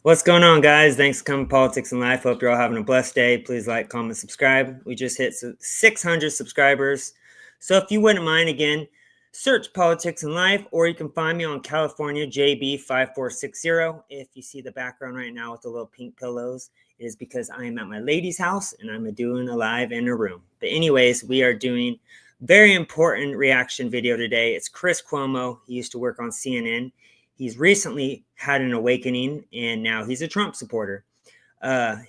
What's going on, guys? Thanks for coming to Politics and Life. Hope you're all having a blessed day. Please like, comment, subscribe. We just hit 600 subscribers. So if you wouldn't mind, again, search Politics and Life, or you can find me on California JB5460. If you see the background right now with the little pink pillows, it is because I am at my lady's house and I'm doing a live in her room. But anyways, we are doing very important reaction video today. It's Chris Cuomo. He used to work on CNN. He's recently had an awakening, and now he's a Trump supporter.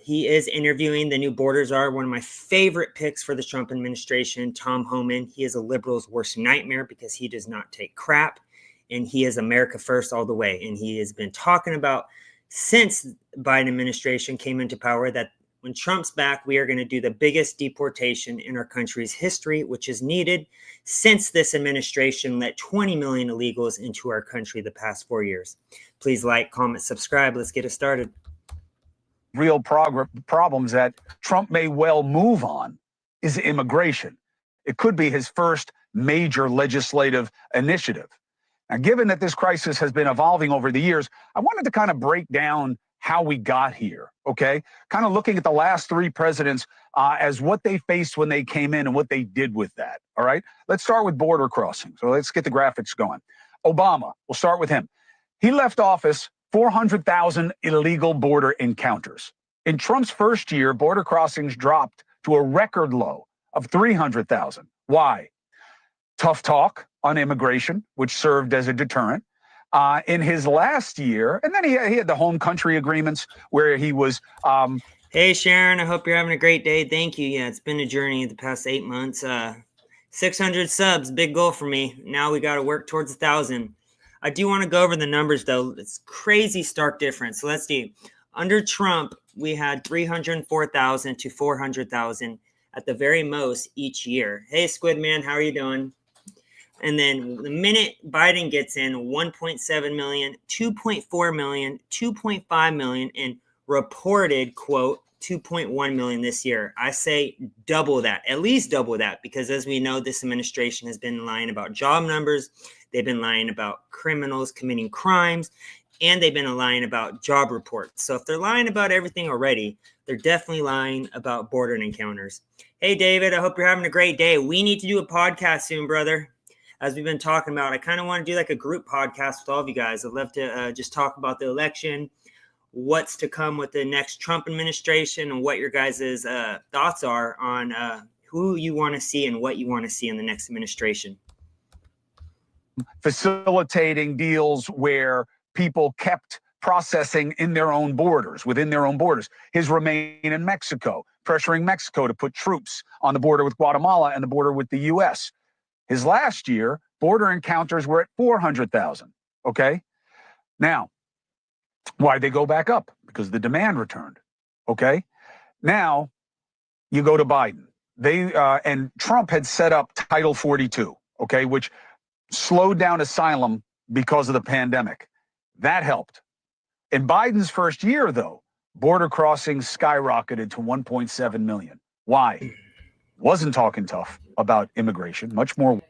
He is interviewing the new border czar, one of my favorite picks for the Trump administration, Tom Homan. He is a liberal's worst nightmare because he does not take crap, and he is America first all the way. And he has been talking about, since the Biden administration came into power, that when Trump's back, we are going to do the biggest deportation in our country's history, which is needed since this administration let 20 million illegals into our country the past 4 years. Please like, comment, subscribe. Let's get it started. Real problems that Trump may well move on is immigration. It could be his first major legislative initiative. Now, given that this crisis has been evolving over the years, I wanted to kind of break down how we got here, okay? Kind of looking at the last three presidents as what they faced when they came in and what they did with that, all right? Let's start with border crossing. So let's get the graphics going. Obama, we'll start with him. He left office 400,000 illegal border encounters. In Trump's first year, border crossings dropped to a record low of 300,000. Why? Tough talk on immigration, which served as a deterrent. In his last year, and then he had the home country agreements where he was. Hey, Sharon, I hope you're having a great day. Thank you. Yeah, it's been a journey the past 8 months. 600 subs, big goal for me. Now we got to work towards 1,000. I do want to go over the numbers, though. It's crazy stark difference. So let's see. Under Trump, we had 304,000 to 400,000 at the very most each year. Hey, Squidman, how are you doing? And then the minute Biden gets in, 1.7 million, 2.4 million, 2.5 million, and reported, quote, 2.1 million this year. I say double that, at least double that, because as we know, this administration has been lying about job numbers. They've been lying about criminals committing crimes, and they've been lying about job reports. So if they're lying about everything already, they're definitely lying about border encounters. Hey, David, I hope you're having a great day. We need to do a podcast soon, brother. As we've been talking about, I kind of want to do like a group podcast with all of you guys. I'd love to just talk about the election, what's to come with the next Trump administration, and what your guys' thoughts are on who you want to see and what you want to see in the next administration. Facilitating deals where people kept processing in their own borders, within their own borders. His remain in Mexico, pressuring Mexico to put troops on the border with Guatemala and the border with the U.S. His last year, border encounters were at 400,000, okay? Now, why'd they go back up? Because the demand returned, okay? Now, you go to Biden. And Trump had set up Title 42, okay, which slowed down asylum because of the pandemic. That helped. In Biden's first year, though, border crossings skyrocketed to 1.7 million. Why? Wasn't talking tough about immigration, much more.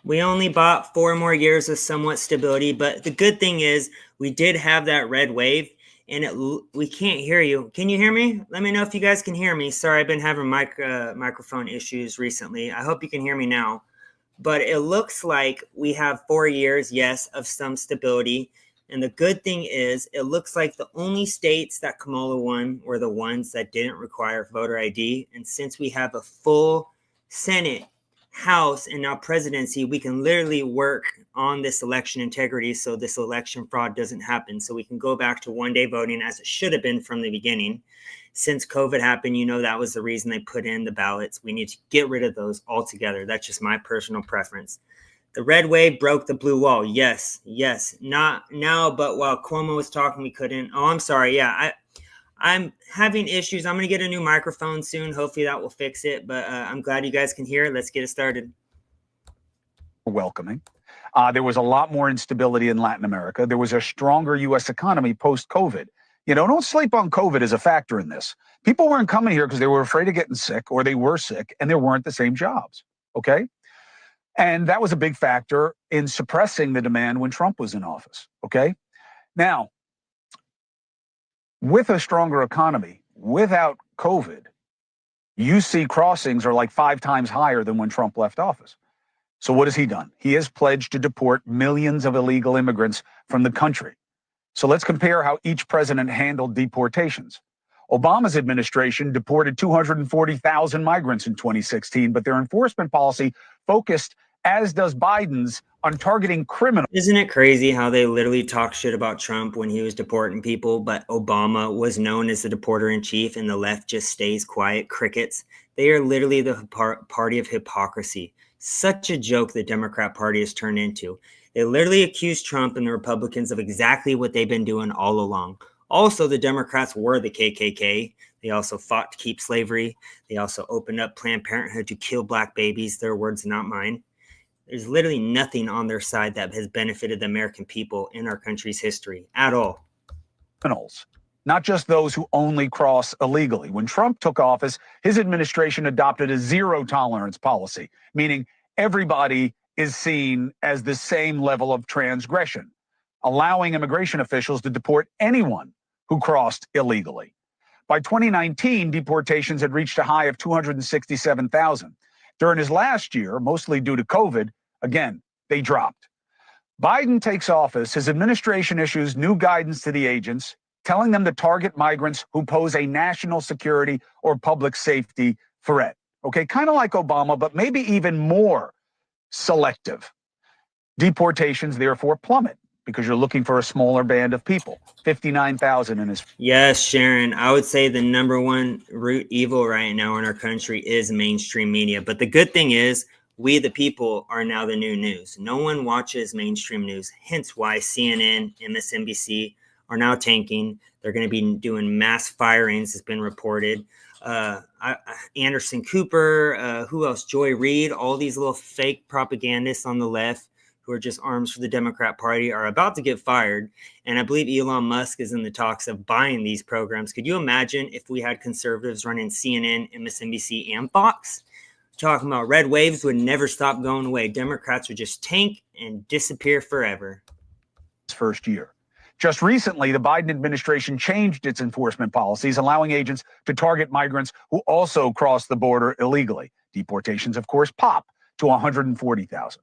We only bought 4 more years of somewhat stability, but the good thing is we did have that red wave, and we can't hear you. Can you hear me? Let me know if you guys can hear me. Sorry, I've been having microphone issues recently. I hope you can hear me now. But it looks like we have 4 years, yes, of some stability. And the good thing is it looks like the only states that Kamala won were the ones that didn't require voter ID. And since we have a full Senate, House, and now presidency, we can literally work on this election integrity so this election fraud doesn't happen. So we can go back to one-day voting as it should have been from the beginning. Since COVID happened, you know, that was the reason they put in the ballots. We need to get rid of those altogether. That's just my personal preference. The red wave broke the blue wall. Yes. Not now, but while Cuomo was talking, we couldn't. Oh, I'm sorry. Yeah, I'm having issues. I'm going to get a new microphone soon. Hopefully that will fix it. But I'm glad you guys can hear. Let's get it started. Welcoming. There was a lot more instability in Latin America. There was a stronger U.S. economy post-COVID. You know, don't sleep on COVID as a factor in this. People weren't coming here because they were afraid of getting sick, or they were sick and there weren't the same jobs. Okay. And that was a big factor in suppressing the demand when Trump was in office. Okay. Now, With a stronger economy, without COVID, you see crossings are like 5 times higher than when Trump left office. So what has he done? He has pledged to deport millions of illegal immigrants from the country. So let's compare how each president handled deportations. Obama's administration deported 240,000 migrants in 2016, but their enforcement policy focused, as does Biden's, on targeting criminals. Isn't it crazy how they literally talk shit about Trump when he was deporting people, but Obama was known as the deporter in chief and the left just stays quiet? Crickets. They are literally the party of hypocrisy. Such a joke the Democrat Party has turned into. They literally accuse Trump and the Republicans of exactly what they've been doing all along. Also, the Democrats were the KKK. They also fought to keep slavery. They also opened up Planned Parenthood to kill black babies. Their words, not mine. There's literally nothing on their side that has benefited the American people in our country's history at all. Criminals, not just those who only cross illegally. When Trump took office, his administration adopted a zero tolerance policy, meaning everybody is seen as the same level of transgression, allowing immigration officials to deport anyone who crossed illegally. By 2019, deportations had reached a high of 267,000. During his last year, mostly due to COVID, again, they dropped. Biden takes office, his administration issues new guidance to the agents, telling them to target migrants who pose a national security or public safety threat. Okay, kind of like Obama, but maybe even more selective. Deportations, therefore, plummet because you're looking for a smaller band of people. 59,000 in his. Yes, Sharon, I would say the number one root evil right now in our country is mainstream media. But the good thing is, we the people are now the new news. No one watches mainstream news, hence why CNN, MSNBC are now tanking. They're going to be doing mass firings, has been reported. Anderson Cooper, who else? Joy Reid, all these little fake propagandists on the left who are just arms for the Democrat Party are about to get fired. And I believe Elon Musk is in the talks of buying these programs. Could you imagine if we had conservatives running CNN, MSNBC, and Fox? Talking about red waves would never stop going away. Democrats would just tank and disappear forever. First year. Just recently, the Biden administration changed its enforcement policies, allowing agents to target migrants who also cross the border illegally. Deportations, of course, pop to 140,000.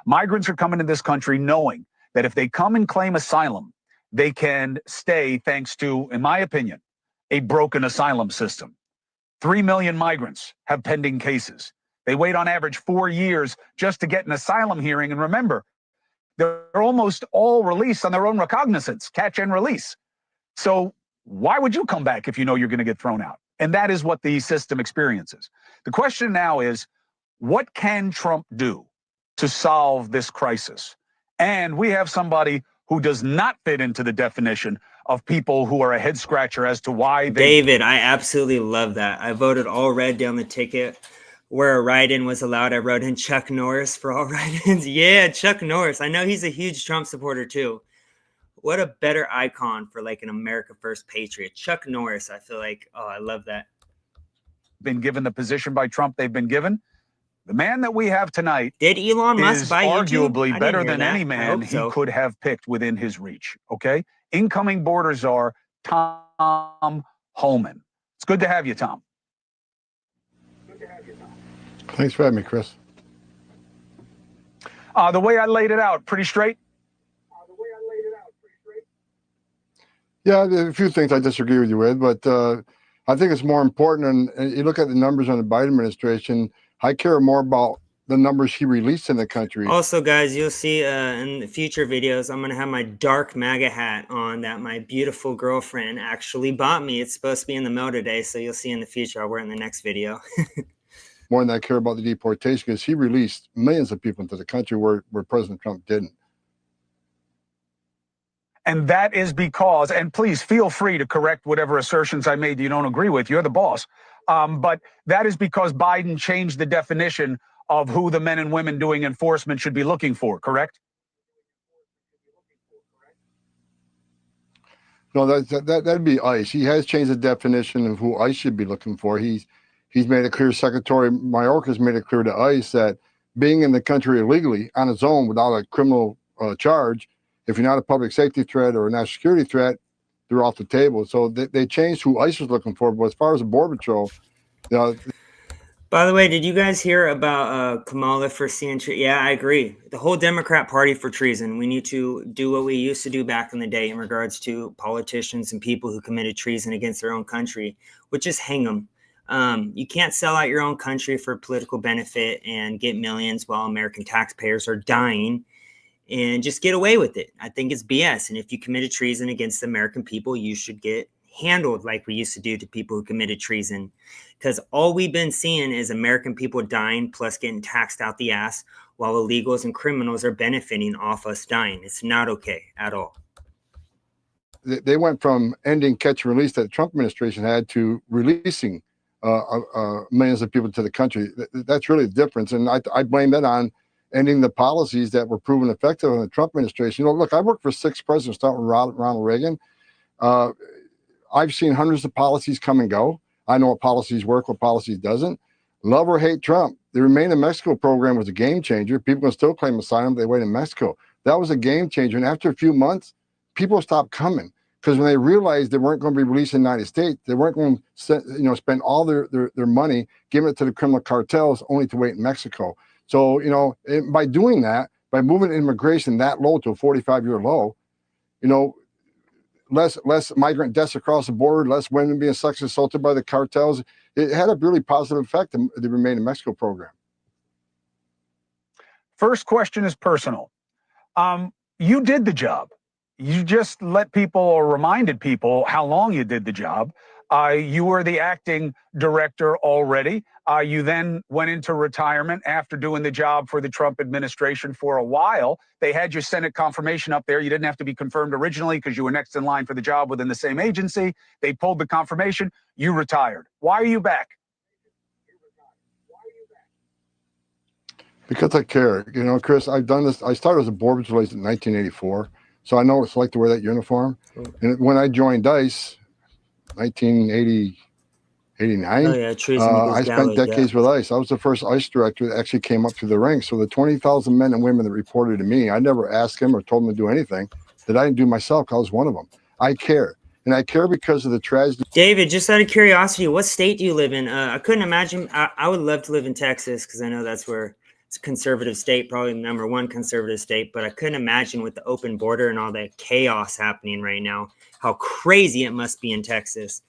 Migrants are coming to this country knowing that if they come and claim asylum, they can stay thanks to, in my opinion, a broken asylum system. 3 million migrants have pending cases. They wait on average 4 years just to get an asylum hearing. And remember, they're almost all released on their own recognizance, catch and release. So why would you come back if you know you're going to get thrown out? And that is what the system experiences. The question now is, what can Trump do to solve this crisis? And we have somebody who does not fit into the definition of people who are a head scratcher as to why they. David, I absolutely love that. I voted all red down the ticket. Where a write-in was allowed, I wrote in Chuck Norris for all write-ins. Yeah, Chuck Norris. I know he's a huge Trump supporter too. What a better icon for like an America First patriot. Chuck Norris, I feel like, oh, I love that. Been given the position by Trump they've been given. The man that we have tonight did Elon Musk is buy arguably better than any man he could have picked within his reach. Okay? Incoming border czar Tom Homan. It's good to have you, Tom. Thanks for having me, Chris. The way I laid it out, pretty straight? Yeah, there are a few things I disagree with you with, but I think it's more important, and you look at the numbers on the Biden administration, I care more about the numbers he released in the country. Also, guys, you'll see in the future videos, I'm going to have my dark MAGA hat on that my beautiful girlfriend actually bought me. It's supposed to be in the mail today, so you'll see in the future. I'll wear it in the next video. More than I care about the deportation, because he released millions of people into the country where President Trump didn't. And that is because, and please feel free to correct whatever assertions I made you don't agree with. You're the boss. But that is because Biden changed the definition of who the men and women doing enforcement should be looking for, correct? No, that'd be ICE. He has changed the definition of who ICE should be looking for. He's made it clear, Secretary Mayorkas made it clear to ICE that being in the country illegally on its own without a criminal charge, if you're not a public safety threat or a national security threat, they're off the table. So they changed who ICE was looking for. But as far as the Border Patrol, you know, By the way, did you guys hear about Kamala for seeing? Yeah, I agree. The whole Democrat Party for treason. We need to do what we used to do back in the day in regards to politicians and people who committed treason against their own country, which is hang them. You can't sell out your own country for political benefit and get millions while American taxpayers are dying and just get away with it. I think it's BS. And if you committed treason against the American people, you should get handled like we used to do to people who committed treason. Because all we've been seeing is American people dying plus getting taxed out the ass while illegals and criminals are benefiting off us dying. It's not okay at all. They went from ending catch and release that the Trump administration had to releasing millions of people to the country. That's really the difference. And I blame that on ending the policies that were proven effective in the Trump administration. You know, look, I worked for 6 presidents, starting with Ronald Reagan. I've seen hundreds of policies come and go. I know what policies work, what policies doesn't. Love or hate Trump, the Remain in Mexico program was a game changer. People can still claim asylum, they wait in Mexico. That was a game changer. And after a few months, people stopped coming because when they realized they weren't going to be released in the United States, they weren't going to spend all their money giving it to the criminal cartels only to wait in Mexico. So, by doing that, by moving immigration that low to a 45-year low, less migrant deaths across the border, less women being sexually assaulted by the cartels. It had a really positive effect on the Remain in Mexico program. First question is personal. You did the job. You just let people or reminded people how long you did the job. You were the acting director already. You then went into retirement after doing the job for the Trump administration for a while. They had your Senate confirmation up there. You didn't have to be confirmed originally because you were next in line for the job within the same agency. They pulled the confirmation. You retired. Why are you back? Because I care. Chris, I've done this. I started as a border patrol agent in 1984, so I know what it's like to wear that uniform. And when I joined ICE, 1989, I spent decades with ICE. I was the first ICE director that actually came up through the ranks. So the 20,000 men and women that reported to me, I never asked them or told them to do anything that I didn't do myself because I was one of them. I care. And I care because of the tragedy. David, just out of curiosity, what state do you live in? I couldn't imagine. I would love to live in Texas because I know that's where it's a conservative state, probably the number one conservative state. But I couldn't imagine with the open border and all that chaos happening right now, how crazy it must be in Texas.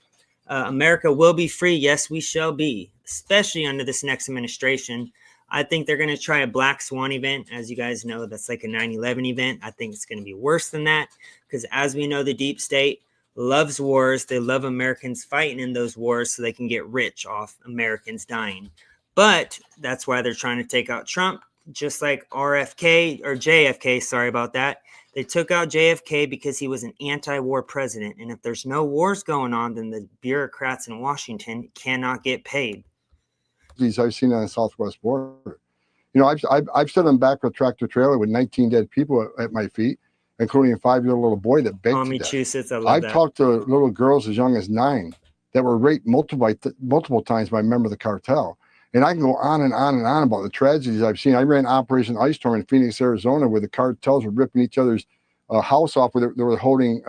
America will be free. Yes, we shall be, especially under this next administration. I think they're going to try a Black Swan event. As you guys know, that's like a 9/11 event. I think it's going to be worse than that because as we know, the deep state loves wars. They love Americans fighting in those wars so they can get rich off Americans dying. But that's why they're trying to take out Trump, just like JFK. Sorry about that. They took out JFK because he was an anti-war president. And if there's no wars going on, then the bureaucrats in Washington cannot get paid. I've seen on the Southwest border. I've stood on back of a tractor trailer with 19 dead people at my feet, including a 5-year-old little boy that begged to death. I've talked to little girls as young as 9 that were raped multiple times by a member of the cartel. And I can go on and on and on about the tragedies I've seen. I ran Operation Ice Storm in Phoenix, Arizona, where the cartels were ripping each other's house off, where they were holding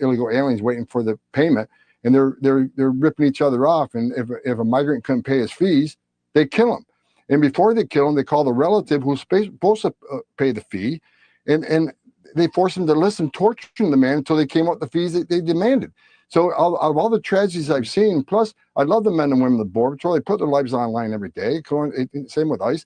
illegal aliens waiting for the payment, and they're ripping each other off. And if a migrant couldn't pay his fees, they kill him. And before they kill him, they call the relative who's supposed to pay the fee, and they forced him to listen, torturing the man until they came up with the fees that they demanded. So out of all the tragedies I've seen, plus I love the men and women of the Border Patrol. They put their lives online every day. Same with ICE.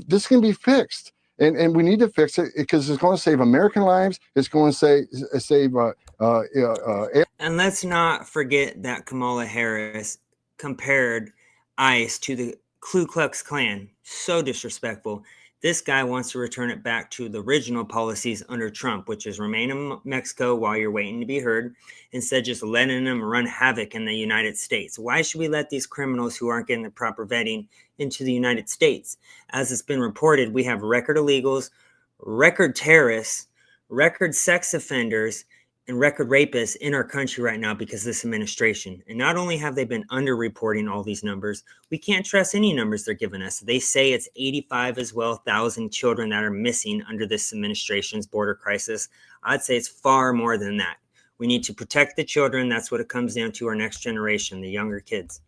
This can be fixed, and we need to fix it because it's going to save American lives. It's going to save. And let's not forget that Kamala Harris compared ICE to the Ku Klux Klan. So disrespectful. This guy wants to return it back to the original policies under Trump, which is remain in Mexico while you're waiting to be heard, instead of just letting them run havoc in the United States. Why should we let these criminals who aren't getting the proper vetting into the United States? As it's been reported, we have record illegals, record terrorists, record sex offenders, and record rapists in our country right now because of this administration. And not only have they been underreporting all these numbers, we can't trust any numbers they're giving us. They say it's 85 as well, 1,000 children that are missing under this administration's border crisis. I'd say it's far more than that. We need to protect the children. That's what it comes down to, our next generation, the younger kids.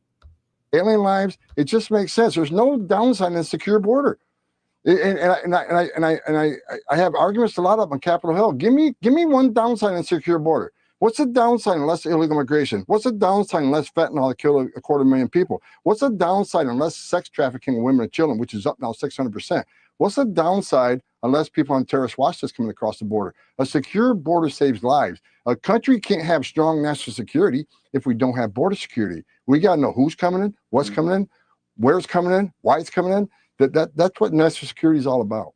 Alien lives, it just makes sense. There's no downside in a secure border. I have arguments a lot up on Capitol Hill. Give me one downside in a secure border. What's the downside in less illegal immigration? What's the downside in less fentanyl that killed 250,000 people? What's the downside in less sex trafficking of women and children, which is up now 600%? What's the downside unless people on terrorist watch list coming across the border? A secure border saves lives. A country can't have strong national security if we don't have border security. We got to know who's coming in, what's coming in, where it's coming in, why it's coming in. That's what national security is all about.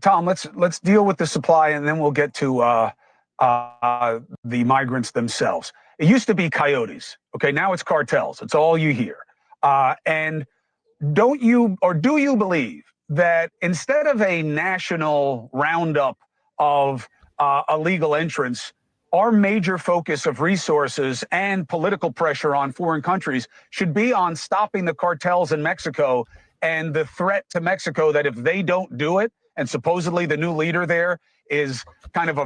Tom, let's deal with the supply, and then we'll get to the migrants themselves. It used to be coyotes. Okay, now it's cartels. It's all you hear. And do you believe that instead of a national roundup of illegal entrants, our major focus of resources and political pressure on foreign countries should be on stopping the cartels in Mexico and the threat to Mexico that if they don't do it, and supposedly the new leader there is kind of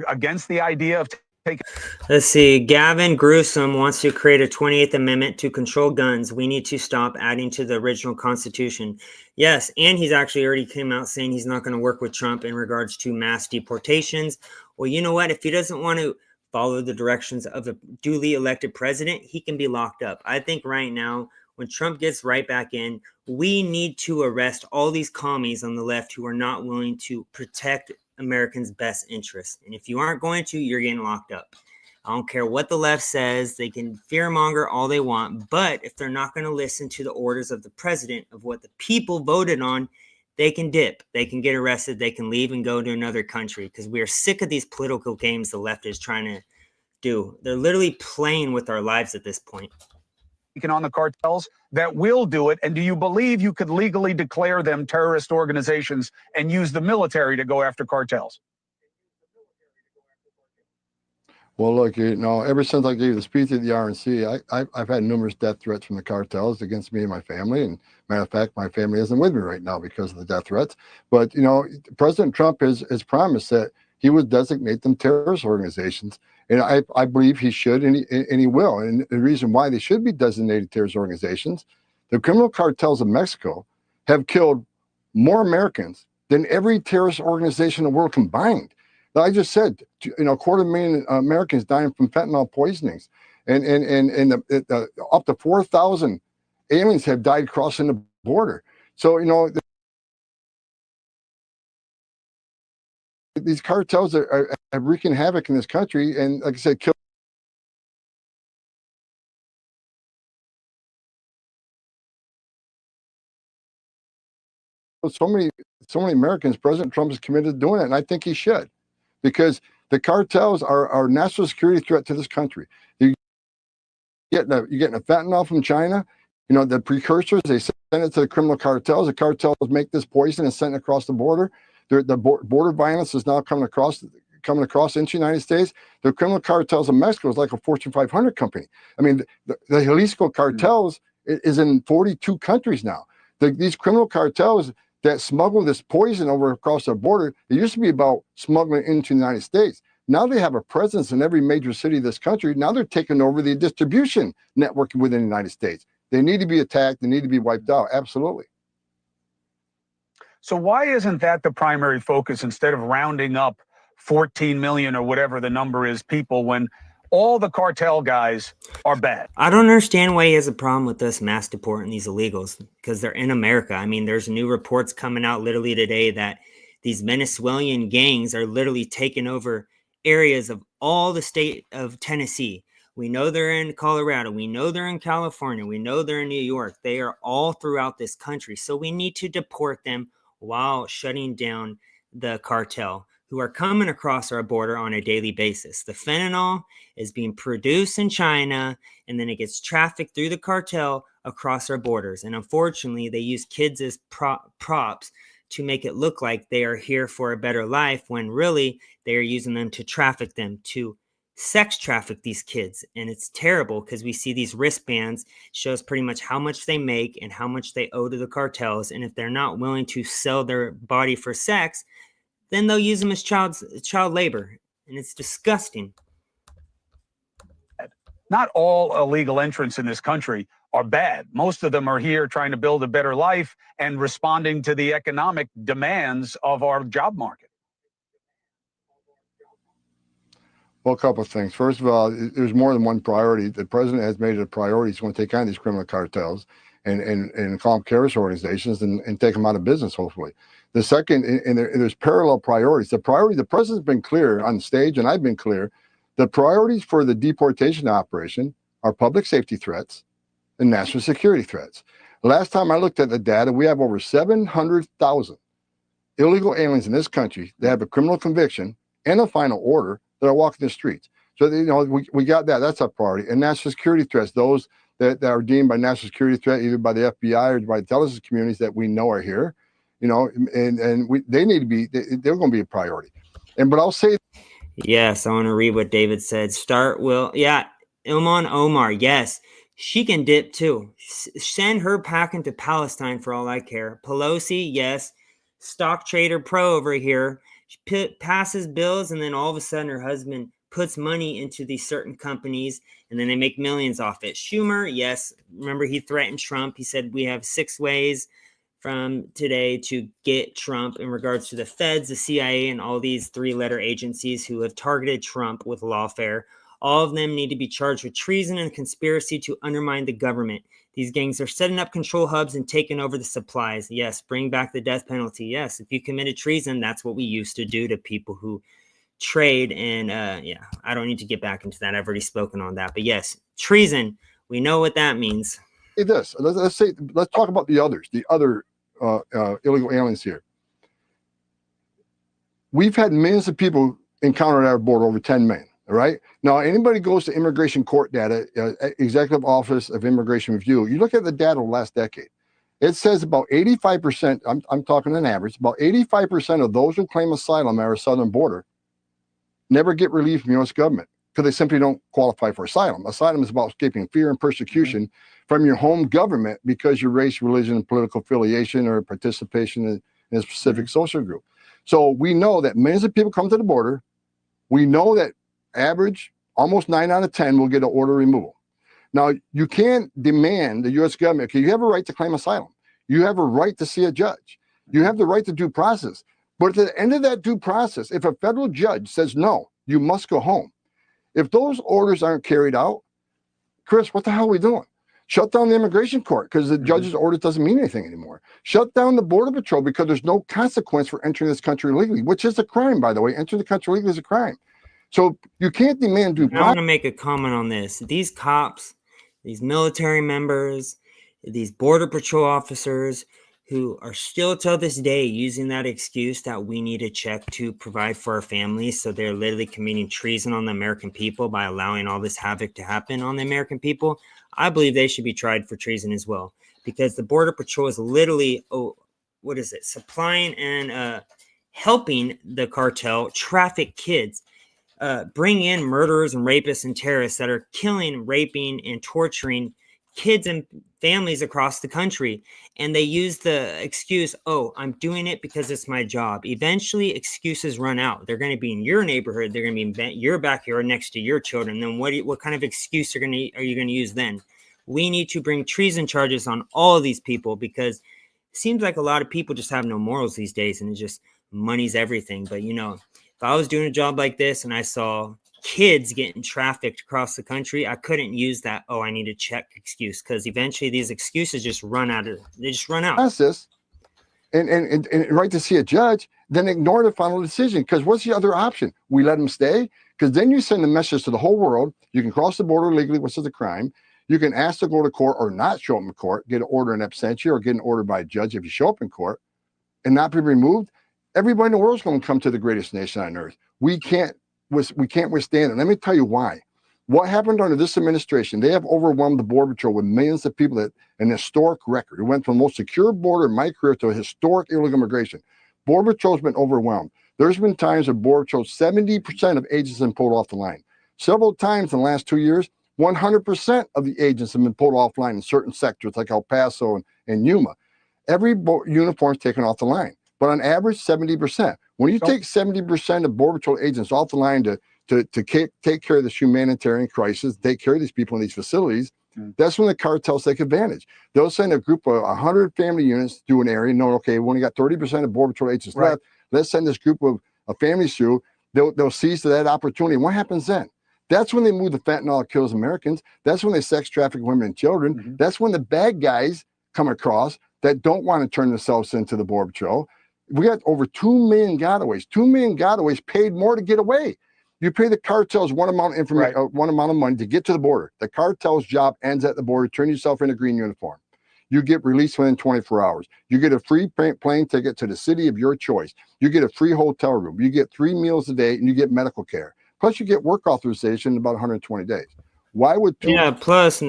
against the idea of taking. Let's see. Gavin Gruesome wants to create a 28th Amendment to control guns. We need to stop adding to the original Constitution. Yes, and he's actually already came out saying he's not going to work with Trump in regards to mass deportations. Well, you know what? If he doesn't want to follow the directions of a duly elected president, he can be locked up. I think right now, when Trump gets right back in, we need to arrest all these commies on the left who are not willing to protect Americans' best interests. And if you aren't going to, you're getting locked up. I don't care what the left says. They can fearmonger all they want. But if they're not going to listen to the orders of the president, of what the people voted on, they can dip. They can get arrested. They can leave and go to another country, because we are sick of these political games the left is trying to do. They're literally playing with our lives at this point. On the cartels that will do it? And do you believe you could legally declare them terrorist organizations and use the military to go after cartels? Well, look, ever since I gave the speech at the RNC, I've had numerous death threats from the cartels against me and my family. And matter of fact, my family isn't with me right now because of the death threats. But, President Trump has promised that he would designate them terrorist organizations. And I believe he should, and he will. And the reason why they should be designated terrorist organizations, the criminal cartels of Mexico have killed more Americans than every terrorist organization in the world combined. Now, I just said, 250,000 Americans dying from fentanyl poisonings, and up to 4,000 aliens have died crossing the border. So, these cartels are wreaking havoc in this country, and like I said, kill so many Americans. President Trump is committed to doing it, and I think he should, because the cartels are a national security threat to this country. You're getting a fentanyl from China. The precursors, they send it to the criminal cartels. The cartels make this poison and send it across the border. The border violence is now coming across into the United States. The criminal cartels of Mexico is like a Fortune 500 company. I mean, the Jalisco cartels is in 42 countries now. These criminal cartels that smuggle this poison over across the border, it used to be about smuggling into the United States. Now they have a presence in every major city of this country. Now they're taking over the distribution network within the United States. They need to be attacked. They need to be wiped out. Absolutely. So why isn't that the primary focus, instead of rounding up 14 million or whatever the number is people, when all the cartel guys are bad? I don't understand why he has a problem with us mass deporting these illegals, because they're in America. I mean, there's new reports coming out literally today that these Venezuelan gangs are literally taking over areas of all the state of Tennessee. We know they're in Colorado. We know they're in California. We know they're in New York. They are all throughout this country. So we need to deport them while shutting down the cartel, who are coming across our border on a daily basis. The fentanyl is being produced in China, and then it gets trafficked through the cartel across our borders. And unfortunately, they use kids as props to make it look like they are here for a better life, when really they are using them to traffic them, to sex traffic these kids. And it's terrible, because we see these wristbands shows pretty much how much they make and how much they owe to the cartels. And if they're not willing to sell their body for sex, then they'll use them as child labor, and it's disgusting. Not all illegal entrants in this country are bad. Most of them are here trying to build a better life and responding to the economic demands of our job market. Well, a couple of things. First of all, there's more than one priority. The president has made it a priority. He's going to take on these criminal cartels and call them terrorist organizations and take them out of business, hopefully. The second, and there's parallel priorities. The president's been clear on stage, and I've been clear. The priorities for the deportation operation are public safety threats and national security threats. Last time I looked at the data, we have over 700,000 illegal aliens in this country that have a criminal conviction and a final order that are walking the streets. So, we got that. That's our priority. And national security threats, those that are deemed by national security threat, either by the FBI or by the intelligence communities that we know are here, they need to be, they're going to be a priority. But I'll say. Yes, I want to read what David said. Ilhan Omar, yes, she can dip too. Send her packing to Palestine for all I care. Pelosi, yes. Stock trader pro over here. She passes bills, and then all of a sudden her husband puts money into these certain companies, and then they make millions off it. Schumer, yes. Remember, he threatened Trump. He said we have 6 ways from today to get Trump in regards to the feds, the CIA, and all these 3-letter agencies who have targeted Trump with lawfare. All of them need to be charged with treason and conspiracy to undermine the government. These gangs are setting up control hubs and taking over the supplies. Yes, bring back the death penalty. Yes, if you committed treason, that's what we used to do to people who trade. And I don't need to get back into that. I've already spoken on that. But yes, treason, we know what that means. Hey, let's talk about the other illegal aliens here. We've had millions of people encounter at our border, over 10 million. All right. Now, anybody goes to immigration court data, Executive Office of Immigration Review, you look at the data of the last decade, it says about 85%, I'm talking an average, about 85% of those who claim asylum at our southern border never get relief from the U.S. government because they simply don't qualify for asylum. Asylum is about escaping fear and persecution from your home government because your race, religion, and political affiliation or participation in a specific social group. So we know that millions of people come to the border. We know that average, almost 9 out of 10 will get an order removal. Now, you can't demand the U.S. government, okay, you have a right to claim asylum. You have a right to see a judge. You have the right to due process. But at the end of that due process, if a federal judge says, no, you must go home. If those orders aren't carried out, Chris, what the hell are we doing? Shut down the immigration court because the judge's order doesn't mean anything anymore. Shut down the Border Patrol because there's no consequence for entering this country illegally, which is a crime, by the way. Entering the country illegally is a crime. So you can't demand due process. I want to make a comment on this. These cops, these military members, these Border Patrol officers who are still till this day using that excuse that we need a check to provide for our families. So they're literally committing treason on the American people by allowing all this havoc to happen on the American people. I believe they should be tried for treason as well, because the Border Patrol is literally, supplying and helping the cartel traffic kids. Bring in murderers and rapists and terrorists that are killing, raping, and torturing kids and families across the country. And they use the excuse, I'm doing it because it's my job. Eventually, excuses run out. They're going to be in your neighborhood. They're going to be in your backyard next to your children. Then what kind of excuse are you going to use then? We need to bring treason charges on all of these people, because it seems like a lot of people just have no morals these days, and it's just money's everything. But, if I was doing a job like this and I saw kids getting trafficked across the country, I couldn't use that, I need a check excuse, because eventually these excuses just run out. Process and right to see a judge, then ignore the final decision. Because what's the other option? We let them stay? Because then you send a message to the whole world. You can cross the border legally, which is a crime. You can ask to go to court or not show up in court, get an order in absentia or get an order by a judge if you show up in court and not be removed. Everybody in the world is going to come to the greatest nation on earth. We can't withstand it. Let me tell you why. What happened under this administration? They have overwhelmed the Border Patrol with millions of people at an historic record. It went from the most secure border in my career to a historic illegal immigration. Border Patrol's been overwhelmed. There's been times that Border Patrol, 70% of agents have been pulled off the line. Several times in the last 2 years, 100% of the agents have been pulled offline in certain sectors like El Paso and Yuma. Every uniform is taken off the line. But on average, 70%. When you take 70% of Border Patrol agents off the line to take care of this humanitarian crisis, take care of these people in these facilities, that's when the cartels take advantage. They'll send a group of 100 family units to an area. No, okay, we only got 30% of Border Patrol agents left. Let's send this group of families through. They'll seize to that opportunity. What happens then? That's when they move the fentanyl that kills Americans. That's when they sex traffic women and children. That's when the bad guys come across that don't want to turn themselves into the Border Patrol. We got over 2 million gotaways. 2 million gotaways paid more to get away. You pay the cartels one amount of one amount of money to get to the border. The cartel's job ends at the border. Turn yourself in a green uniform. You get released within 24 hours. You get a free plane ticket to the city of your choice. You get a free hotel room. You get 3 meals a day, and you get medical care. Plus, you get work authorization in about 120 days. Why would plus,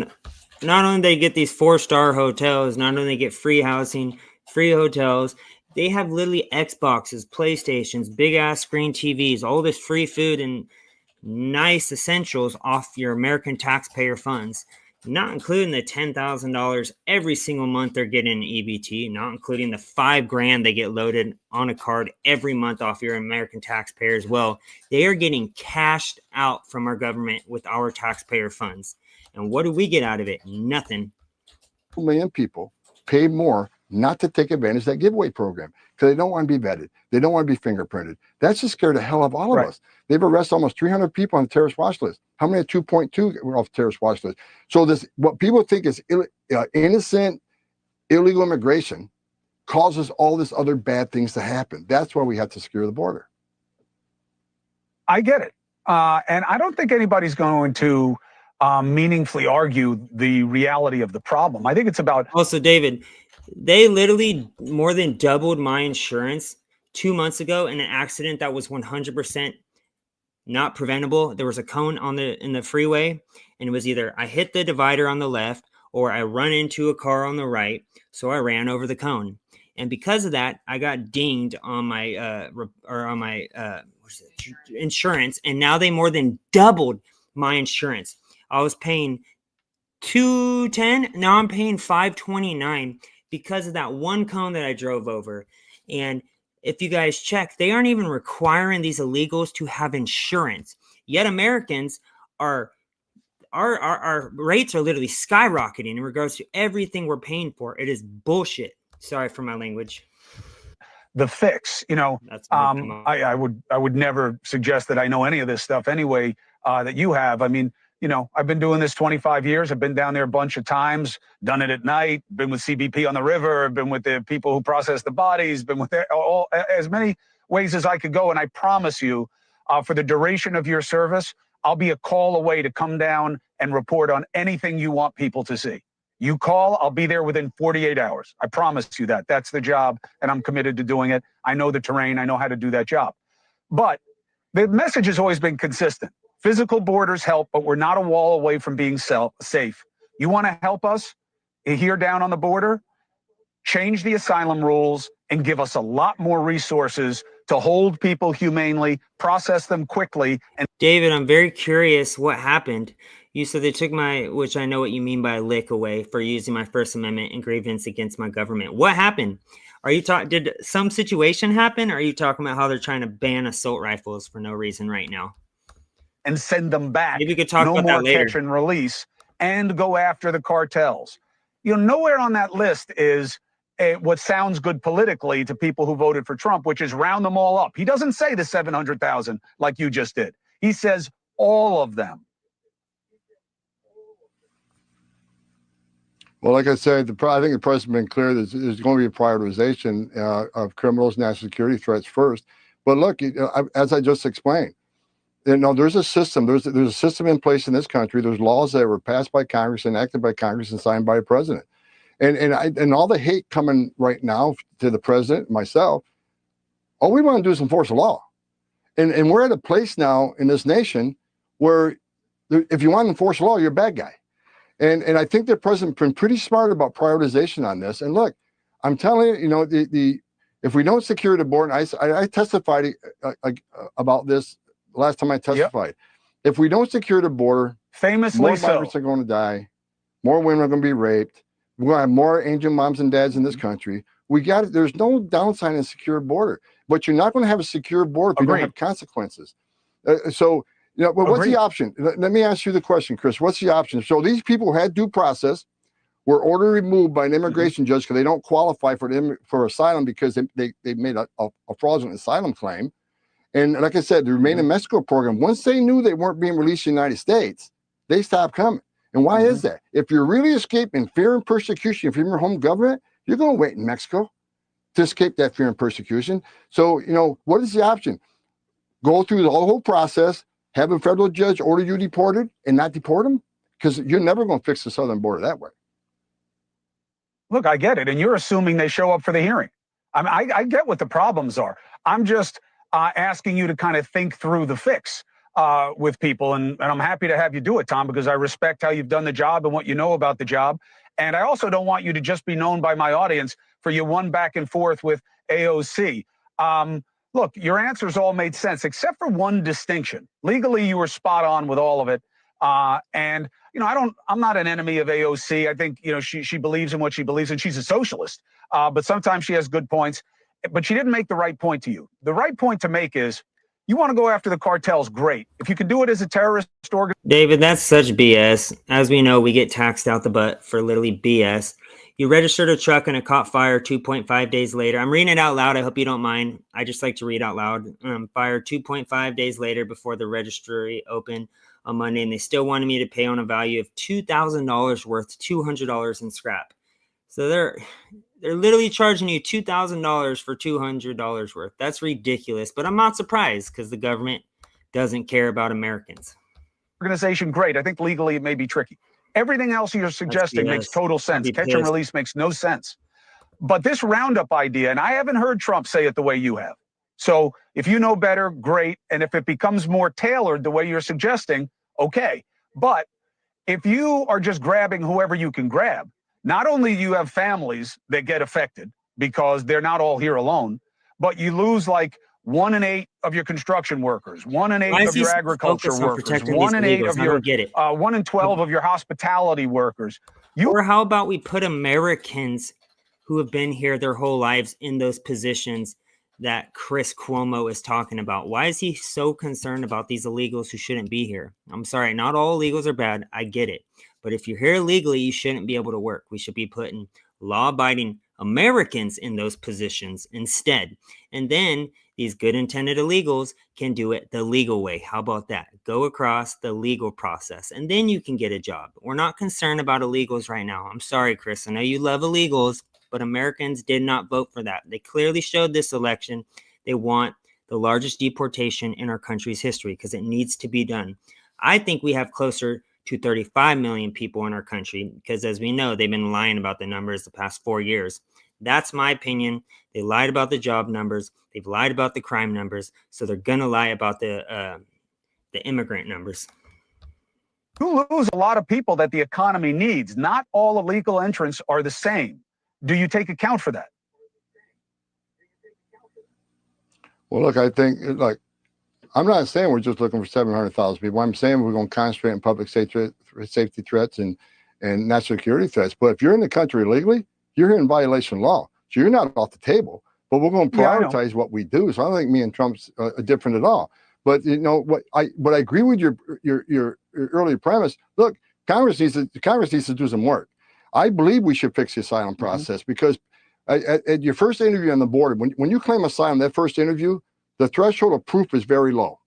not only they get these 4-star hotels, not only they get free housing, free hotels, they have literally Xboxes, PlayStations, big ass screen TVs, all this free food and nice essentials off your American taxpayer funds, not including the $10,000 every single month they're getting in EBT, not including the $5,000 they get loaded on a card every month off your American taxpayer as well. They are getting cashed out from our government with our taxpayer funds. And what do we get out of it? Nothing. 2 million people pay more not to take advantage of that giveaway program because they don't want to be vetted. They don't want to be fingerprinted. That's just scared the hell of all of us. They've arrested almost 300 people on the terrorist watch list. How many? 2.2 were off the terrorist watch list. So what people think is innocent, illegal immigration causes all this other bad things to happen. That's why we have to secure the border. I get it. And I don't think anybody's going to meaningfully argue the reality of the problem. I think it's about... Also, David, they literally more than doubled my insurance 2 months ago in an accident that was 100% not preventable. There was a cone in the freeway, and it was either I hit the divider on the left or I run into a car on the right. So I ran over the cone. And because of that, I got dinged on my insurance. And now they more than doubled my insurance. I was paying $210. Now I'm paying $529 because of that one cone that I drove over. And if you guys check, they aren't even requiring these illegals to have insurance. Yet Americans our rates are literally skyrocketing in regards to everything we're paying for. It is bullshit. Sorry for my language. The fix, I would never suggest that I know any of this stuff anyway, that you have. I mean, I've been doing this 25 years. I've been down there a bunch of times, done it at night, been with CBP on the river, been with the people who process the bodies, been with as many ways as I could go. And I promise you, for the duration of your service, I'll be a call away to come down and report on anything you want people to see. You call, I'll be there within 48 hours. I promise you that. That's the job, and I'm committed to doing it. I know the terrain. I know how to do that job. But the message has always been consistent. Physical borders help, but we're not a wall away from being safe. You want to help us here down on the border? Change the asylum rules and give us a lot more resources to hold people humanely, process them quickly. And David, I'm very curious what happened. You said they took which I know what you mean by lick away for using my First Amendment and grievance against my government. What happened? Did some situation happen? Or are you talking about how they're trying to ban assault rifles for no reason right now? And send them back. Maybe we could talk about that later. Catch and release, and go after the cartels. Nowhere on that list is what sounds good politically to people who voted for Trump, which is round them all up. He doesn't say the 700,000 like you just did. He says all of them. Well, like I said, I think the president's been clear that there's going to be a prioritization of criminals, national security threats first. But look, as I just explained, there's a system. There's a system in place in this country. There's laws that were passed by Congress, enacted by Congress, and signed by the president. And all the hate coming right now to the president, myself, all we want to do is enforce the law. And we're at a place now in this nation where if you want to enforce the law, you're a bad guy. And I think the president's been pretty smart about prioritization on this. And look, I'm telling you, if we don't secure the border, I testified about this last time I testified. Yep. If we don't secure the border, famously more migrants are going to die, more women are going to be raped. We're going to have more Asian moms and dads in this country. There's no downside in a secure border. but you're not going to have a secure border if you don't have consequences. So, but what's the option? Let me ask you the question, Chris. What's the option? So these people had due process, were ordered removed by an immigration judge because they don't qualify for asylum because they made a fraudulent asylum claim. And like I said, the Remain in Mexico program, once they knew they weren't being released in the United States, they stopped coming. And why is that? If you're really escaping fear and persecution from your home government, you're going to wait in Mexico to escape that fear and persecution. So, what is the option? Go through the whole process, have a federal judge order you deported and not deport them? Because you're never going to fix the southern border that way. Look, I get it. And you're assuming they show up for the hearing. I get what the problems are. I'm just asking you to kind of think through the fix with people. And I'm happy to have you do it, Tom, because I respect how you've done the job and what you know about the job. And I also don't want you to just be known by my audience for your one back and forth with AOC. Look, your answers all made sense, except for one distinction. Legally, you were spot on with all of it. And I'm not an enemy of AOC. I think, she believes in what she believes in. She's a socialist, but sometimes she has good points. But she didn't make the right point to you. The right point to make is, you want to go after the cartels, great. If you can do it as a terrorist organization. David, that's such BS. As we know, we get taxed out the butt for literally BS. You registered a truck and it caught fire 2.5 days later. I'm reading it out loud. I hope you don't mind. I just like to read out loud. Fire 2.5 days later before the registry opened on Monday, and they still wanted me to pay on a value of $2,000 worth $200 in scrap. So they're literally charging you $2,000 for $200 worth. That's ridiculous, but I'm not surprised because the government doesn't care about Americans. Organization, great. I think legally it may be tricky. Everything else you're suggesting makes total sense. Catch and release makes no sense. But this roundup idea, and I haven't heard Trump say it the way you have. So if you know better, great. And if it becomes more tailored the way you're suggesting, okay. But if you are just grabbing whoever you can grab, not only do you have families that get affected because they're not all here alone, but you lose like 1 in 8 of your construction workers, 1 in 8 of your agriculture workers, 1 in 8 of your 1 in 12 of your hospitality workers. Or how about we put Americans who have been here their whole lives in those positions that Chris Cuomo is talking about? Why is he so concerned about these illegals who shouldn't be here? I'm sorry, not all illegals are bad. I get it. But if you're here illegally, you shouldn't be able to work. We should be putting law-abiding Americans in those positions instead. And then these good intended illegals can do it the legal way. How about that? Go across the legal process and then you can get a job. We're not concerned about illegals right now. I'm sorry, Chris. I know you love illegals, but Americans did not vote for that. They clearly showed this election they want the largest deportation in our country's history because it needs to be done. I think we have closer to 35 million people in our country because, as we know, they've been lying about the numbers the past 4 years. That's my opinion. They lied about the job numbers. They've lied about the crime numbers. So they're going to lie about the immigrant numbers. You lose a lot of people that the economy needs. Not all illegal entrants are the same. Do you take account for that? Well, look, I think, I'm not saying we're just looking for 700,000 people. I'm saying we're going to concentrate on public safety threats and national security threats. But if you're in the country illegally, you're here in violation of law. So you're not off the table. But we're going to prioritize what we do. So I don't think me and Trump's different at all. But what I agree with your earlier premise. Look, Congress needs to do some work. I believe we should fix the asylum process because at your first interview on the border, when you claim asylum, that first interview, the threshold of proof is very low.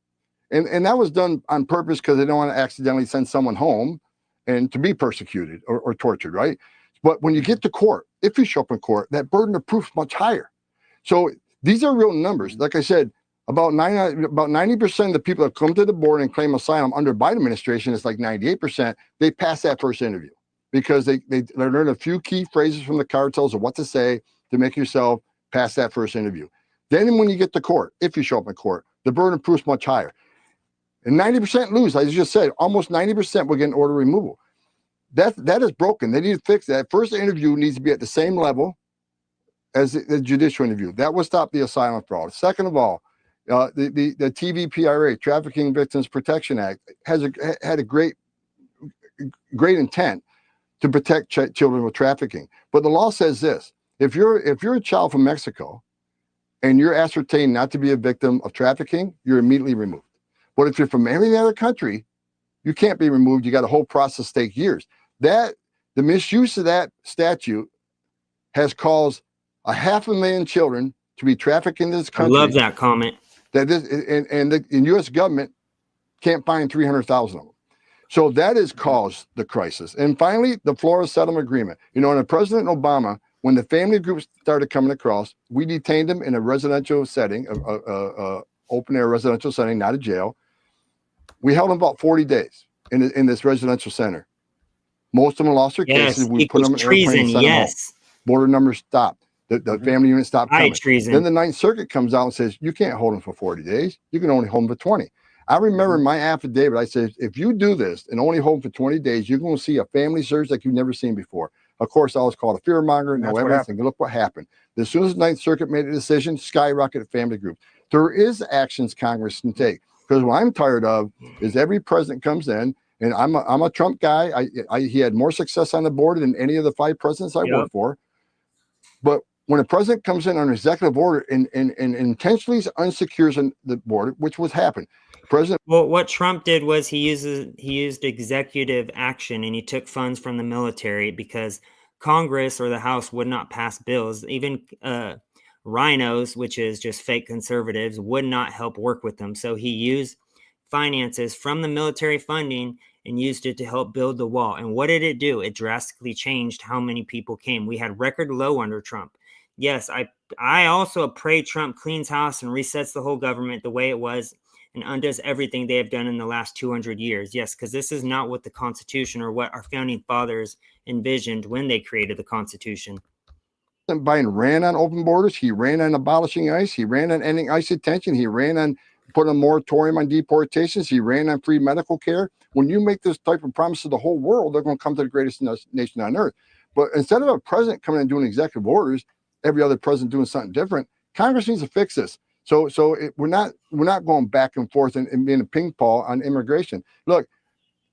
And that was done on purpose because they don't want to accidentally send someone home and to be persecuted or tortured, right? But when you get to court, if you show up in court, that burden of proof is much higher. So these are real numbers. Like I said, about 90% of the people that come to the border and claim asylum under Biden administration, it's like 98%, they pass that first interview because they learn a few key phrases from the cartels of what to say to make yourself pass that first interview. Then when you get to court, if you show up in court, the burden of proof is much higher. And 90% lose, as I just said, almost 90% will get an order removal. That is broken. They need to fix that. First interview needs to be at the same level as the judicial interview. That will stop the asylum fraud. Second of all, the TVPRA, Trafficking Victims Protection Act, had a great intent to protect children with trafficking. But the law says this: if you're a child from Mexico and you're ascertained not to be a victim of trafficking, you're immediately removed. But if you're from any other country, you can't be removed. You got a whole process take years. That the misuse of that statute has caused 500,000 children to be trafficked into this I country. love that comment. That this and the U.S. government can't find 300,000 of them. So that has caused the crisis. And finally, the Florida Settlement Agreement. You know, under President Obama, when the family groups started coming across, we detained them in a residential setting, open air residential setting, not a jail. We held them about 40 days in this residential center. Most of them lost their cases. We put them in airplanes and sent them home. Border numbers stopped. The family unit stopped coming. Then the Ninth Circuit comes out and says, you can't hold them for 40 days. You can only hold them for 20. I remember my affidavit, I said, if you do this and only hold them for 20 days, you're going to see a family surge like you've never seen before. Of course, I was called a fear monger, no evidence, and look what happened. As soon as the Ninth Circuit made a decision, skyrocketed family groups. There is actions Congress can take. Because what I'm tired of is every president comes in, and I'm a Trump guy. He had more success on the board than any of the 5 presidents I worked for. But when a president comes in on an executive order and intentionally unsecures the border, which was happened, well, what Trump did was he used executive action, and he took funds from the military because Congress or the House would not pass bills. Even rhinos, which is just fake conservatives, would not help work with them. So he used finances from the military funding and used it to help build the wall. And what did it do? It drastically changed how many people came. We had record low under Trump. Yes, I also pray Trump cleans house and resets the whole government the way it was and undoes everything they have done in the last 200 years. Yes, because this is not what the Constitution or what our founding fathers envisioned when they created the Constitution. Biden ran on open borders. He ran on abolishing ICE. He ran on ending ICE detention. He ran on putting a moratorium on deportations. He ran on free medical care. When you make this type of promise to the whole world, they're going to come to the greatest nation on earth. But instead of a president coming and doing executive orders, every other president doing something different, Congress needs to fix this. So we're not going back and forth and being a ping pong on immigration. Look,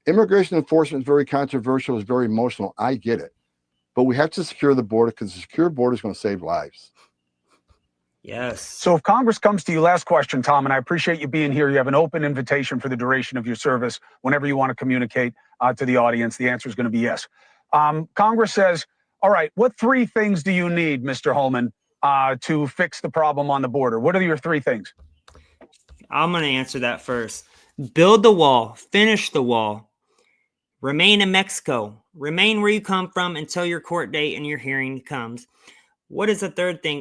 immigration enforcement is very controversial. It's very emotional. I get it. But we have to secure the border because a secure border is going to save lives. Yes. So if Congress comes to you, last question, Tom, and I appreciate you being here. You have an open invitation for the duration of your service. Whenever you want to communicate to the audience, the answer is going to be yes. Congress says, all right, what 3 things do you need, Mr. Homan, to fix the problem on the border? What are your 3 things? I'm going to answer that first. Build the wall, finish the wall, remain in Mexico, remain where you come from until your court date and your hearing comes. What is the 3rd thing?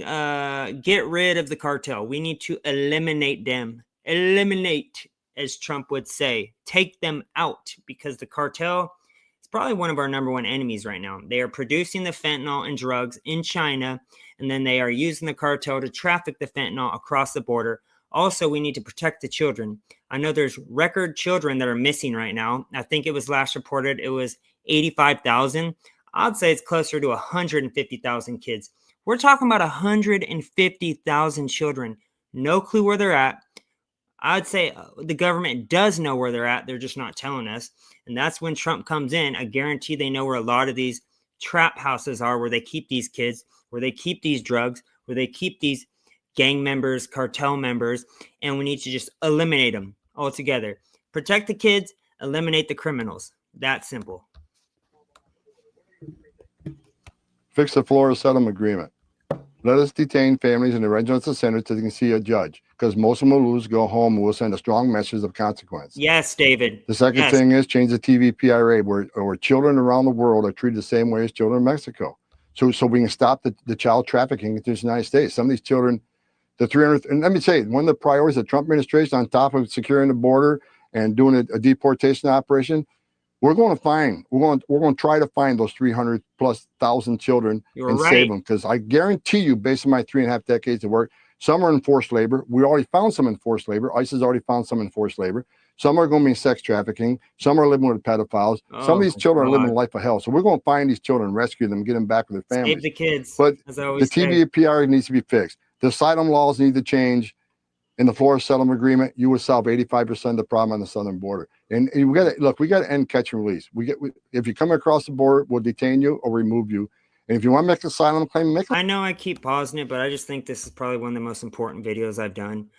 Get rid of the cartel. We need to eliminate them. Eliminate, as Trump would say. Take them out, because the cartel is probably one of our number 1 enemies right now. They are producing the fentanyl and drugs in China, and then they are using the cartel to traffic the fentanyl across the border. Also, we need to protect the children. I know there's record children that are missing right now. I think it was last reported it was 85,000. I'd say it's closer to 150,000 kids. We're talking about 150,000 children. No clue where they're at. I'd say the government does know where they're at. They're just not telling us. And that's when Trump comes in. I guarantee they know where a lot of these trap houses are, where they keep these kids, where they keep these drugs, where they keep these gang members, cartel members. And we need to just eliminate them altogether. Protect the kids, eliminate the criminals. That simple. Fix the Florida Settlement Agreement. Let us detain families in the residential centers so they can see a judge, because most of them will lose, go home, and we'll send a strong message of consequence. Yes, David. The second thing is change the TVPRA, where children around the world are treated the same way as children in Mexico. So we can stop the child trafficking into the United States. Some of these children, the 300, and let me say, one of the priorities of the Trump administration, on top of securing the border and doing a deportation operation, we're going to try to find those 300,000+ children and save them, because I guarantee you, based on my 3.5 decades of work, some are in forced labor. We already found some in forced labor. ICE has already found some in forced labor. Some are going to be in sex trafficking. Some are living with pedophiles. Some of these children are living a life of hell. So we're going to find these children, rescue them, get them back with their families. Save the kids. But the TVPR needs to be fixed. The asylum laws need to change. In the Florida Settlement Agreement, you would solve 85% of the problem on the southern border. And we got to end catch and release. If you come across the border, we'll detain you or remove you. And if you want to make an asylum claim, make it. I know I keep pausing it, but I just think this is probably one of the most important videos I've done.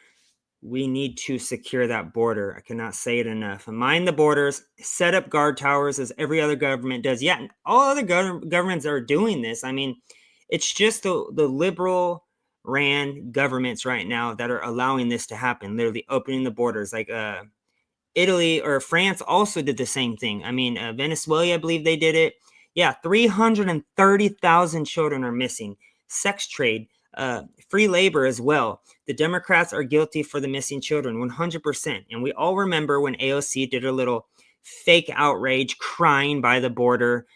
We need to secure that border. I cannot say it enough. And mind the borders, set up guard towers as every other government does. Yeah, all other governments are doing this. I mean, it's just the liberal ran governments right now that are allowing this to happen, literally opening the borders. Like Italy or France also did the same thing. I mean, Venezuela, I believe they did it. Yeah, 330,000 children are missing. Sex trade, free labor as well. The Democrats are guilty for the missing children, 100%. And we all remember when AOC did a little fake outrage crying by the border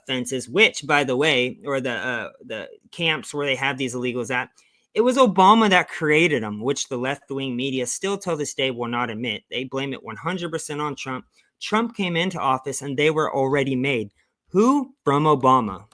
fences, which, by the way, or the camps where they have these illegals at, it was Obama that created them, which the left-wing media still till this day will not admit. They blame it 100% on Trump. Trump came into office and they were already made. Who? From Obama.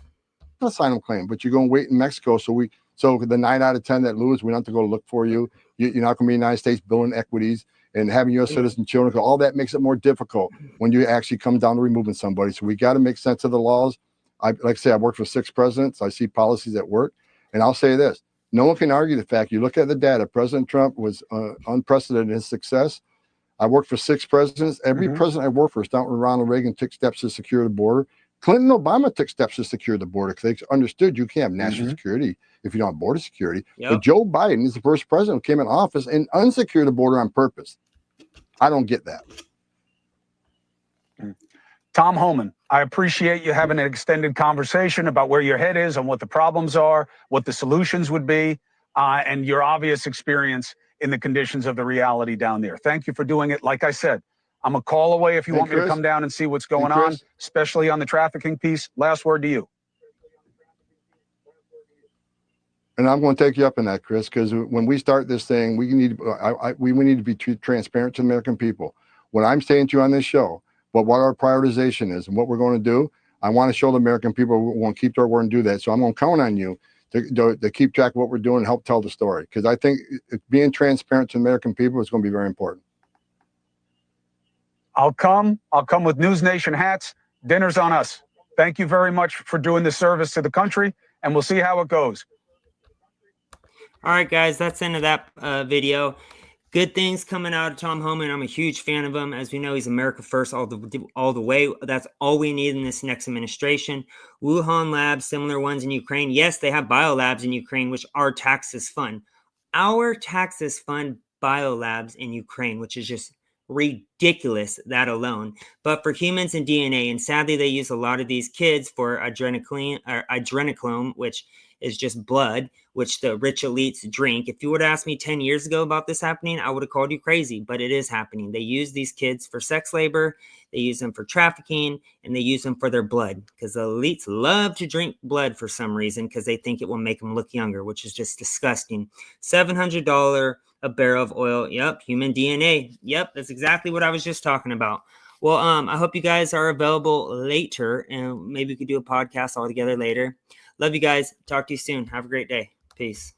Asylum claim, but you're going to wait in Mexico. So the 9 out of 10 that lose, we don't have to go look for you. You're not going to be in the United States building equities and having U.S. citizen children. All that makes it more difficult when you actually come down to removing somebody. So we got to make sense of the laws. Like I say, I worked for 6 presidents. I see policies at work. And I'll say this. No one can argue the fact. You look at the data. President Trump was unprecedented in his success. I worked for 6 presidents. Every president I worked for, starting with Ronald Reagan, took steps to secure the border. Clinton and Obama took steps to secure the border because they understood you can't have national security if you don't have border security. Yep. But Joe Biden is the first president who came in office and unsecured the border on purpose. I don't get that. Tom Homan, I appreciate you having an extended conversation about where your head is and what the problems are, what the solutions would be, and your obvious experience in the conditions of the reality down there. Thank you for doing it. Like I said, I'm a call away if you want me to come down and see what's going on, especially on the trafficking piece. Last word to you. And I'm going to take you up on that, Chris, because when we start this thing, we need to be transparent to the American people. What I'm saying to you on this show, but what our prioritization is and what we're going to do, I want to show the American people we want to keep their word and do that. So I'm going to count on you to keep track of what we're doing and help tell the story, because I think being transparent to the American people is going to be very important. I'll come with News Nation hats. Dinner's on us. Thank you very much for doing the service to the country, and we'll see how it goes. All right, guys, that's the end of that video. Good things coming out of Tom Homan. I'm a huge fan of him. As we know, he's America first all the way. That's all we need in this next administration. Wuhan labs, similar ones in Ukraine. Yes, they have biolabs in Ukraine, which our taxes fund. Our taxes fund biolabs in Ukraine, which is just ridiculous, that alone. But for humans and DNA, and sadly, they use a lot of these kids for adrenochrome, which is just blood, which the rich elites drink. If you would ask me 10 years ago about this happening, I would have called you crazy, but it is happening. They use these kids for sex labor, they use them for trafficking, and they use them for their blood, because the elites love to drink blood for some reason, because they think it will make them look younger, which is just disgusting. $700 a barrel of oil. Yep, human DNA. Yep, that's exactly what I was just talking about. Well, I hope you guys are available later, and maybe we could do a podcast all together later. Love you guys. Talk to you soon. Have a great day. Peace.